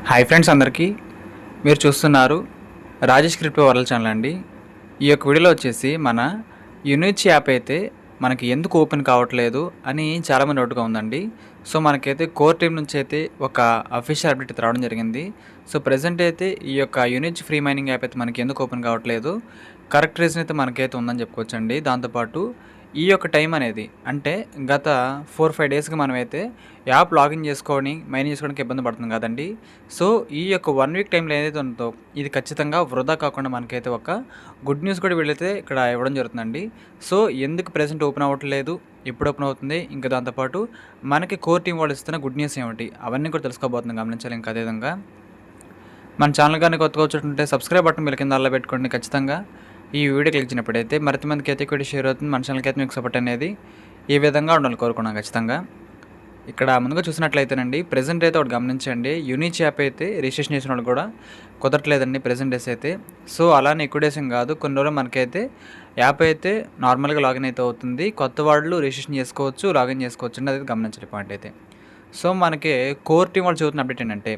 Hi friends, అందరికీ మీరు చూస్తున్నారు రాజేష్ క్రిప్టో వరల్డ్ ఛానల్ అండి. ఈ యొక్క వీడియోలో వచ్చేసి మన యూనిచ్ యాప్ అయితే మనకి ఎందుకు ఓపెన్ కావట్లేదు అని చాలామంది డౌట్గా ఉందండి. సో మనకైతే కోర్ టీమ్ నుంచి అయితే ఒక అఫీషియల్ అప్డేట్ రావడం జరిగింది. సో ప్రజెంట్ అయితే ఈ యొక్క యూనిచ్ ఫ్రీ మైనింగ్ యాప్ అయితే మనకి ఎందుకు ఓపెన్ కావట్లేదు, కరెక్ట్ రీజన్ అయితే మనకైతే ఉందని చెప్పుకోవచ్చండి. దాంతోపాటు ఈ యొక్క టైం అనేది అంటే గత 4-5 డేస్గా మనమైతే యాప్ లాగిన్ చేసుకొని మైనింగ్ చేసుకోవడానికి ఇబ్బంది పడుతుంది కదండి. సో ఈ యొక్క 1 వీక్ టైంలో ఏదైతే ఉందో ఇది ఖచ్చితంగా వృధా కాకుండా మనకైతే ఒక గుడ్ న్యూస్ కూడా వీళ్ళైతే ఇక్కడ ఇవ్వడం జరుగుతుందండి. సో ఎందుకు ప్రెజెంట్ ఓపెన్ అవ్వట్లేదు, ఎప్పుడు ఓపెన్ అవుతుంది, ఇంకా దాంతోపాటు మనకి కోర్ టీం వాళ్ళు ఇస్తున్న గుడ్ న్యూస్ ఏమిటి అవన్నీ కూడా తెలుసుకోబోతున్నాం, గమనించాలి. ఇంకా అదేవిధంగా మన ఛానల్ కానీ కొత్తగా వచ్చేటంటే సబ్స్క్రైబ్ బటన్ మీరు కింద అలా పెట్టుకోండి. ఖచ్చితంగా ఈ వీడియో క్లిక్ చేసినప్పుడైతే మరింత మందికి అయితే కూడా షేర్ అవుతుంది. మన ఛానల్కి అయితే మీకు సపోర్ట్ అనేది ఈ విధంగా ఉండాలని కోరుకున్నాం. ఖచ్చితంగా ఇక్కడ ముందుగా చూసినట్లయితేనండి ప్రెజెంట్ అయితే ఒకటి గమనించండి, యూనిచ్ యాప్ అయితే రిజిస్ట్రేషన్ చేసిన వాళ్ళు కూడా కుదరట్లేదండి ప్రెజెంట్ డేస్ అయితే. సో అలానే ఎక్కువ డేస్ ఏం కాదు, కొన్ని రోజులు మనకైతే యాప్ అయితే నార్మల్గా లాగిన్ అయితే అవుతుంది. కొత్త వాళ్ళు రిజిస్ట్రేషన్ చేసుకోవచ్చు, లాగిన్ చేసుకోవచ్చు అండి. అది గమనించాలి పాయింట్ అయితే. సో మనకి కోర్ టీం వాళ్ళు చదువుతున్న అప్డేట్ ఏంటంటే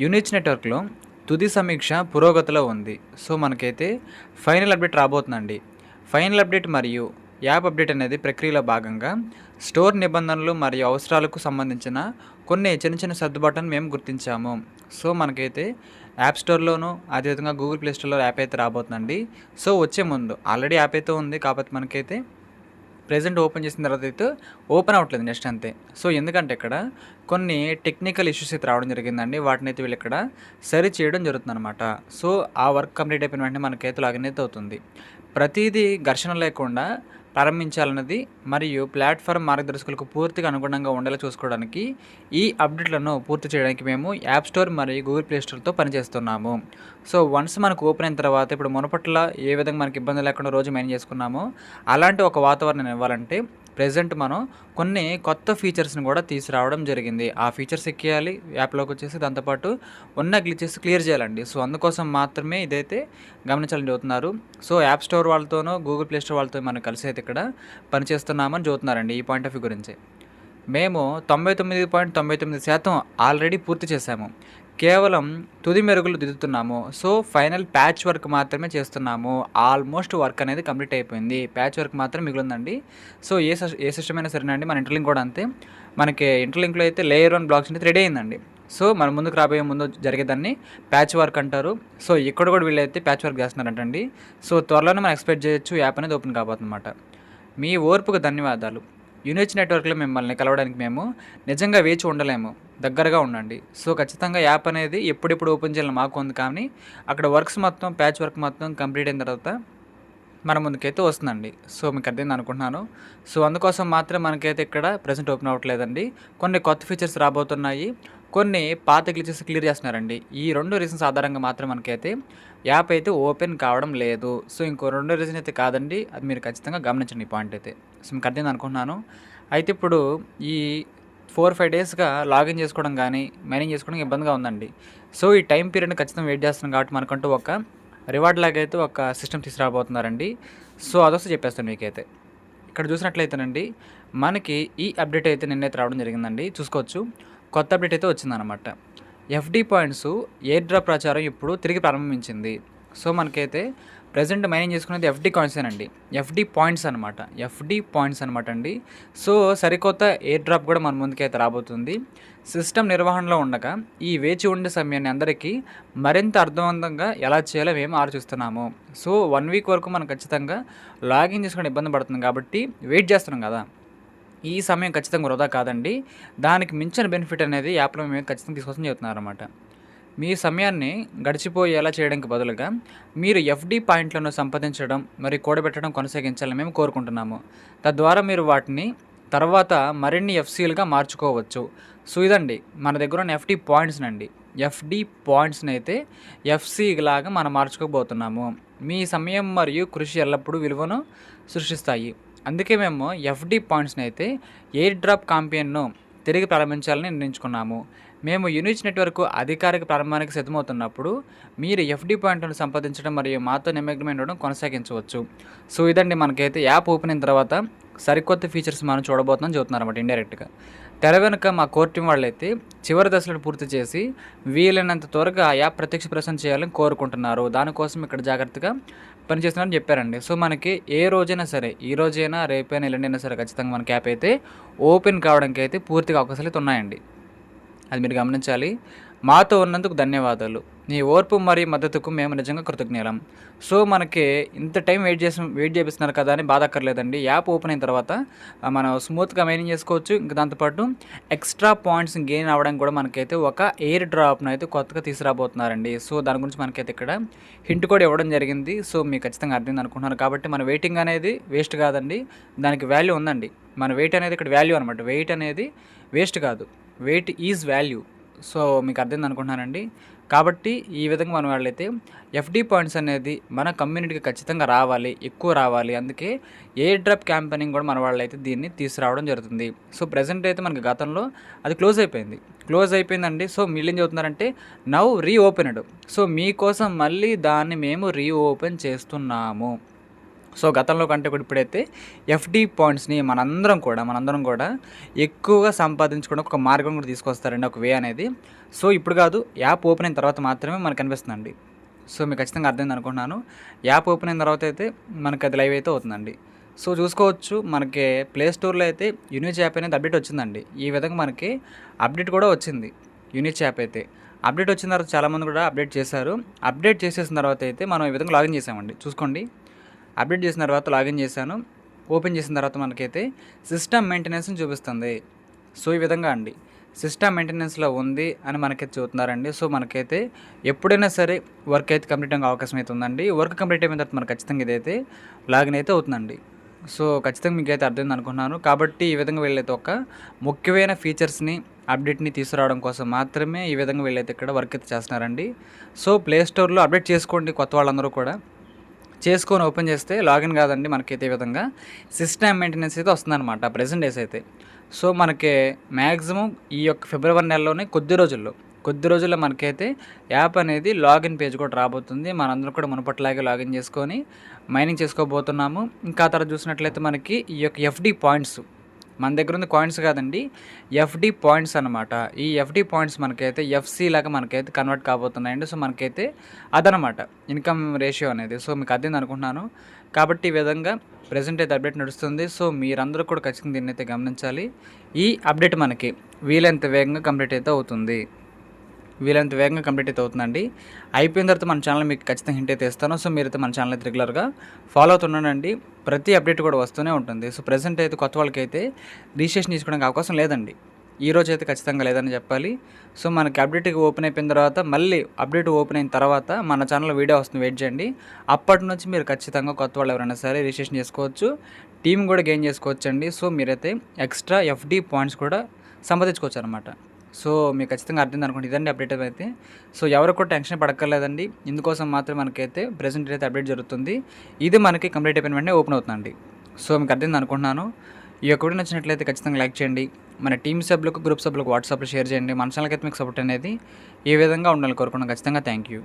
యూనిచ్ నెట్వర్క్లో తుది సమీక్ష పురోగతిలో ఉంది. సో మనకైతే ఫైనల్ అప్డేట్ రాబోతుందండి. ఫైనల్ అప్డేట్ మరియు యాప్ అప్డేట్ అనేది ప్రక్రియలో భాగంగా స్టోర్ నిబంధనలు మరియు అవసరాలకు సంబంధించిన కొన్ని చిన్న చిన్న సర్దుబాటును మేము గుర్తించాము. సో మనకైతే యాప్ స్టోర్లోను అదేవిధంగా గూగుల్ ప్లే స్టోర్లో యాప్ అయితే రాబోతుందండి. సో వచ్చే ముందు ఆల్రెడీ యాప్ అయితే ఉంది, కాకపోతే మనకైతే ప్రెజెంట్ ఓపెన్ చేసిన తర్వాత అయితే ఓపెన్ అవ్వట్లేదు నెక్స్ట్ అంతే. సో ఎందుకంటే ఇక్కడ కొన్ని టెక్నికల్ ఇష్యూస్ అయితే రావడం జరిగిందండి. వాటిని అయితే వీళ్ళు ఇక్కడ సరి చేయడం జరుగుతుంది అనమాట. సో ఆ వర్క్ కంప్లీట్ అయిపోయిన వెంటనే మనకైతే లాగిన్ అయితే అవుతుంది. ప్రతిదీ ఘర్షణ లేకుండా ప్రారంభించాలన్నది మరియు ప్లాట్ఫామ్ మార్గదర్శకులకు పూర్తిగా అనుగుణంగా ఉండేలా చూసుకోవడానికి ఈ అప్డేట్లను పూర్తి చేయడానికి మేము యాప్ స్టోర్ మరియు గూగుల్ ప్లే స్టోర్తో పనిచేస్తున్నాము. సో వన్స్ మనకు ఓపెన్ అయిన తర్వాత ఇప్పుడు మునపట్ల ఏ విధంగా మనకి ఇబ్బంది లేకుండా రోజు మైన్ చేసుకున్నామో అలాంటి ఒక వాతావరణం ఇవ్వాలంటే ప్రెజెంట్ మనం కొన్ని కొత్త ఫీచర్స్ని కూడా తీసుకురావడం జరిగింది. ఆ ఫీచర్స్ ఎక్కియాలి యాప్లోకి వచ్చేసి, దాంతోపాటు ఉన్న గ్లిచెస్ క్లియర్ చేయాలండి. సో అందుకోసం మాత్రమే ఇదైతే గమనించాలని చెబుతున్నారు. సో యాప్ స్టోర్ వాళ్ళతోనూ గూగుల్ ప్లే స్టోర్ వాళ్ళతో మనం కలిసి అయితే ఇక్కడ పనిచేస్తున్నామని చెబుతున్నారండి. ఈ పాయింట్ ఆఫ్ వ్యూ గురించి మేము 99.99% ఆల్రెడీ పూర్తి చేశాము. కేవలం తుది మెరుగులు దిద్దుతున్నాము. సో ఫైనల్ ప్యాచ్ వర్క్ మాత్రమే చేస్తున్నాము. ఆల్మోస్ట్ వర్క్ అనేది కంప్లీట్ అయిపోయింది, ప్యాచ్ వర్క్ మాత్రం మిగిలిందండి. సో ఏ సిస్టమ్ అయినా సరేనండి, మన ఇంటర్లింక్ కూడా అంతే. మనకి ఇంటర్లింక్లో అయితే లేయర్ 1 బ్లాక్స్ అనేది రెడీ అయిందండి. సో మన ముందుకు రాబోయే ముందు జరిగేదాన్ని ప్యాచ్ వర్క్ అంటారు. సో ఇక్కడ కూడా వీళ్ళైతే ప్యాచ్ వర్క్ చేస్తున్నారంటండి. సో త్వరలోనే మనం ఎక్స్పెక్ట్ చేయొచ్చు యాప్ అనేది ఓపెన్ కాబోతుందన్నమాట. మీ ఓర్పుకు ధన్యవాదాలు. యూనిచ్ నెట్వర్క్లో మిమ్మల్ని కలవడానికి మేము నిజంగా వేచి ఉండలేము, దగ్గరగా ఉండండి. సో ఖచ్చితంగా యాప్ అనేది ఎప్పుడెప్పుడు ఓపెన్ చేయాలని మాకు ఉంది, కానీ అక్కడ వర్క్స్ మొత్తం ప్యాచ్ వర్క్ మొత్తం కంప్లీట్ అయిన తర్వాత మన ముందుకైతే వస్తుందండి. సో మీకు అర్థమైంది అనుకుంటున్నాను. సో అందుకోసం మాత్రం మనకైతే ఇక్కడ ప్రజెంట్ ఓపెన్ అవ్వట్లేదండి. కొన్ని కొత్త ఫీచర్స్ రాబోతున్నాయి, కొన్ని పాత గ్లిచెస్ క్లియర్ చేస్తున్నారండి. ఈ 2 రీజన్స్ ఆధారంగా మాత్రం మనకైతే యాప్ అయితే ఓపెన్ కావడం లేదు. సో ఇంకో 2 రీజన్ అయితే కాదండి, అది మీరు ఖచ్చితంగా గమనించండి ఈ పాయింట్ అయితే. సో మీకు అర్థమైంది అనుకుంటున్నాను. అయితే ఇప్పుడు ఈ 4-5 డేస్గా లాగిన్ చేసుకోవడం కానీ మైనింగ్ చేసుకోవడం ఇబ్బందిగా ఉందండి. సో ఈ టైం పీరియడ్ని ఖచ్చితంగా వెయిట్ చేస్తున్నాం కాబట్టి మనకంటూ ఒక రివార్డ్ లాగా అయితే ఒక సిస్టమ్ తీసుకురాబోతున్నారండి. సో అదొస్తే చెప్పేస్తాను మీకైతే. ఇక్కడ చూసినట్లయితేనండి మనకి ఈ అప్డేట్ అయితే నిన్నైతే రావడం జరిగిందండి. చూసుకోవచ్చు, కొత్త అప్డేట్ అయితే వచ్చిందనమాట. ఎఫ్డి పాయింట్స్ ఎయిర్ డ్రాప్ ప్రచారం ఇప్పుడు తిరిగి ప్రారంభించింది. సో మనకైతే ప్రజెంట్ మైనింగ్ చేసుకునేది ఎఫ్డి కాయిన్సేనండి, ఎఫ్డి పాయింట్స్ అనమాట అండి. సో సరికొత్త ఎయిర్ డ్రాప్ కూడా మన ముందుకైతే రాబోతుంది. సిస్టమ్ నిర్వహణలో ఉండగా ఈ వేచి ఉండే సమయాన్ని అందరికీ మరింత అర్థవంతంగా ఎలా చేయాలో మేము ఆలోచిస్తున్నాము. సో 1 వీక్ వరకు మనం ఖచ్చితంగా లాగిన్ చేసుకునే ఇబ్బంది పడుతుంది కాబట్టి వెయిట్ చేస్తున్నాం కదా. ఈ సమయం ఖచ్చితంగా వృధా కాదండి, దానికి మించిన బెనిఫిట్ అనేది యాప్లో మేము ఖచ్చితంగా తీసుకొస్తామని చెప్తున్నారన్నమాట. మీ సమయాన్ని గడిచిపోయేలా చేయడానికి బదులుగా మీరు ఎఫ్డి పాయింట్లను సంపాదించడం మరియు కూడబెట్టడం కొనసాగించాలని మేము కోరుకుంటున్నాము. తద్వారా మీరు వాటిని తర్వాత మరిన్ని ఎఫ్సీలుగా మార్చుకోవచ్చు. సో ఇదండి మన దగ్గర ఉన్న ఎఫ్డి పాయింట్స్ని అయితే ఎఫ్సీ లాగా మనం మార్చుకోబోతున్నాము. మీ సమయం మరియు కృషి ఎల్లప్పుడూ విలువను సృష్టిస్తాయి. అందుకే మేము ఎఫ్డి పాయింట్స్ని అయితే ఎయిర్ డ్రాప్ క్యాంపెయిన్ను తిరిగి ప్రారంభించాలని నిర్ణయించుకున్నాము. మేము యూనిచ్ నెట్వర్క్ అధికారిక ప్రారంభానికి సిద్ధమవుతున్నప్పుడు మీరు ఎఫ్డి పాయింట్లను సంపాదించడం మరియు మాతో నిమగ్నమై ఉండడం కొనసాగించవచ్చు. సో ఇదండి మనకైతే యాప్ ఓపెన్ అయిన తర్వాత సరికొత్త ఫీచర్స్ మనం చూడబోతున్నాం చెబుతున్నారు అన్నమాట ఇండైరెక్ట్గా. తెర వెనుక మా కోర్ టీం వాళ్ళైతే చివరి దశలను పూర్తి చేసి వీలైనంత త్వరగా ఆ యాప్ ప్రత్యక్ష ప్రసారం చేయాలని కోరుకుంటున్నారు. దానికోసం ఇక్కడ జాగ్రత్తగా పనిచేస్తున్నారని చెప్పారండి. సో మనకి ఏ రోజైనా సరే, ఈ రోజైనా, రేపైనా, ఎల్లుండైనా సరే ఖచ్చితంగా మనకి యాప్ అయితే ఓపెన్ కావడానికి అయితే పూర్తిగా అవకాశాలు అయితే ఉన్నాయండి. అది మీరు గమనించాలి. మాతో ఉన్నందుకు ధన్యవాదాలు. నీ ఓర్పు మరియు మద్దతుకు మేము నిజంగా కృతజ్ఞులం. సో మనకి ఇంత టైం వెయిట్ చేపిస్తున్నారు కదా అని బాధ అక్కర్లేదండి. యాప్ ఓపెన్ అయిన తర్వాత మనం స్మూత్గా మెయింటైన్ చేసుకోవచ్చు. ఇంకా దాంతోపాటు ఎక్స్ట్రా పాయింట్స్ గెయిన్ అవ్వడానికి కూడా మనకైతే ఒక ఎయిర్ డ్రాప్ను అయితే కొత్తగా తీసుకురాబోతున్నారండి. సో దాని గురించి మనకైతే ఇక్కడ హింట్ కూడా ఇవ్వడం జరిగింది. సో మీకు ఖచ్చితంగా అర్థమైంది అనుకుంటున్నాను. కాబట్టి మన వెయిటింగ్ అనేది వేస్ట్ కాదండి, దానికి వాల్యూ ఉందండి. మన వెయిట్ అనేది ఇక్కడ వాల్యూ అనమాట. వెయిట్ అనేది వేస్ట్ కాదు, వెయిట్ ఈజ్ వాల్యూ. సో మీకు అర్థమైంది అనుకుంటున్నానండి. కాబట్టి ఈ విధంగా మన వాళ్ళైతే ఎఫ్డి పాయింట్స్ అనేది మన కమ్యూనిటీకి ఖచ్చితంగా రావాలి, ఎక్కువ రావాలి. అందుకే ఎయిర్ డ్రాప్ క్యాంపెయినింగ్ కూడా మన వాళ్ళైతే దీన్ని తీసుకురావడం జరుగుతుంది. సో ప్రజెంట్ అయితే మనకి గతంలో అది క్లోజ్ అయిపోయిందండి. సో వీళ్ళు ఏం చెబుతున్నారంటే నౌ రీఓపెన్డ్. సో మీకోసం మళ్ళీ దాన్ని మేము రీఓపెన్ చేస్తున్నాము. సో గతంలో కంటే కూడా ఇప్పుడైతే ఎఫ్డి పాయింట్స్ని మనందరం కూడా ఎక్కువగా సంపాదించుకోవడానికి ఒక మార్గం కూడా తీసుకొస్తారండి, ఒక వే అనేది. సో ఇప్పుడు కాదు, యాప్ ఓపెన్ అయిన తర్వాత మాత్రమే మనకు కనిపిస్తుందండి. సో మీకు ఖచ్చితంగా అర్థమైంది అనుకుంటున్నాను. యాప్ ఓపెన్ అయిన తర్వాత అయితే మనకి అది లైవ్ అయితే అవుతుందండి. సో చూసుకోవచ్చు, మనకి ప్లే స్టోర్లో అయితే యూనిచ్ యాప్ అనేది అప్డేట్ వచ్చిందండి. ఈ విధంగా మనకి అప్డేట్ కూడా వచ్చింది. యూనిచ్ యాప్ అయితే అప్డేట్ వచ్చిన తర్వాత చాలామంది కూడా అప్డేట్ చేశారు. అప్డేట్ చేసేసిన తర్వాత అయితే మనం ఈ విధంగా లాగిన్ చేసామండి. చూసుకోండి, అప్డేట్ చేసిన తర్వాత లాగిన్ చేశాను. ఓపెన్ చేసిన తర్వాత మనకైతే సిస్టమ్ మెయింటెనెన్స్ని చూపిస్తుంది. సో ఈ విధంగా అండి సిస్టమ్ మెయింటెనెన్స్లో ఉంది అని మనకైతే చూస్తున్నారండి. సో మనకైతే ఎప్పుడైనా సరే వర్క్ అయితే కంప్లీట్ అయ్యే అవకాశం అయితే ఉందండి. వర్క్ కంప్లీట్ అయిన తర్వాత మనకు ఖచ్చితంగా ఇదైతే లాగిన్ అయితే అవుతుందండి. సో ఖచ్చితంగా మీకైతే అర్థమైంది అనుకుంటున్నాను. కాబట్టి ఈ విధంగా వీళ్ళైతే ఒక ముఖ్యమైన ఫీచర్స్ని అప్డేట్ని తీసుకురావడం కోసం మాత్రమే ఈ విధంగా వీళ్ళైతే ఇక్కడ వర్క్ అయితే చేస్తున్నారండి. సో ప్లే స్టోర్లో అప్డేట్ చేసుకోండి, కొత్త వాళ్ళందరూ కూడా చేసుకొని ఓపెన్ చేస్తే లాగిన్ కాదండి, మనకైతే ఈ విధంగా సిస్టమ్ మెయింటెనెన్స్ అయితే వస్తుందన్నమాట ప్రెజెంట్ డేస్ అయితే. సో మనకి మ్యాక్సిమం ఈ యొక్క ఫిబ్రవరి నెలలోనే కొద్ది రోజుల్లో మనకైతే యాప్ అనేది లాగిన్ పేజ్ కూడా రాబోతుంది. మనందరం కూడా మునుపట్లాగే లాగిన్ చేసుకొని మైనింగ్ చేసుకోబోతున్నాము. ఇంకా తర్వాత చూసినట్లయితే మనకి ఈ యొక్క ఎఫ్డి పాయింట్స్ మన దగ్గర ఉంది, కాయిన్స్ కాదండి, ఎఫ్డి పాయింట్స్ అనమాట. ఈ ఎఫ్డి పాయింట్స్ మనకైతే ఎఫ్సి లాగా మనకైతే కన్వర్ట్ కాబోతున్నాయండి. సో మనకైతే అదనమాట ఇన్కమ్ రేషియో అనేది. సో మీకు అర్థం అనుకుంటున్నాను. కాబట్టి ఈ విధంగా ప్రజెంట్ అయితే అప్డేట్ నడుస్తుంది. సో మీరందరూ కూడా ఖచ్చితంగా దీన్ని అయితే గమనించాలి. ఈ అప్డేట్ మనకి వీలైనంత వేగంగా కంప్లీట్ అయితే అవుతుందండి. అయిపోయిన తర్వాత మన ఛానల్ మీకు ఖచ్చితంగా హింట్ అయితే ఇస్తాను. సో మీరైతే మన ఛానల్ అయితే రెగ్యులర్గా ఫాలో అవుతున్నానండి. ప్రతి అప్డేట్ కూడా వస్తూనే ఉంటుంది. సో ప్రజెంట్ అయితే కొత్త వాళ్ళకైతే రిజిస్ట్రేషన్ తీసుకోవడానికి అవకాశం లేదండి. ఈ రోజు అయితే ఖచ్చితంగా లేదని చెప్పాలి. సో మనకి అప్డేట్ ఓపెన్ అయిపోయిన తర్వాత మళ్ళీ అప్డేట్ ఓపెన్ అయిన తర్వాత మన ఛానల్లో వీడియో వస్తుంది, వెయిట్ చేయండి. అప్పటి నుంచి మీరు ఖచ్చితంగా కొత్త వాళ్ళు ఎవరైనా సరే రిజిస్ట్రేషన్ చేసుకోవచ్చు, టీం కూడా గెయిన్ చేసుకోవచ్చు అండి. సో మీరైతే ఎక్స్ట్రా ఎఫ్డి పాయింట్స్ కూడా సంపాదించుకోవచ్చు అనమాట. సో మీకు ఖచ్చితంగా అర్థం అనుకోండి, ఇదండి అప్డేట్ అయితే. సో ఎవరు కూడా టెన్షన్ పడక్కర్లేదండి. ఇందుకోసం మాత్రం మనకైతే ప్రెజెంట్ అయితే అప్డేట్ జరుగుతుంది. ఇది మనకి కంప్లీట్ అయిపోయిన వెంటనే ఓపెన్ అవుతుందండి. సో మీకు అర్థం అనుకుంటున్నాను. ఈ యొక్క వీడియో నచ్చినట్లయితే ఖచ్చితంగా లైక్ చేయండి. మన టీమ్ సభ్యులకు, గ్రూప్ సభ్యులకు వాట్సాప్లో షేర్ చేయండి. మన ఛానల్కి అయితే మీకు సపోర్ట్ అనేది ఈ విధంగా ఉండాలని కోరుకున్నాను. ఖచ్చితంగా థ్యాంక్ యూ.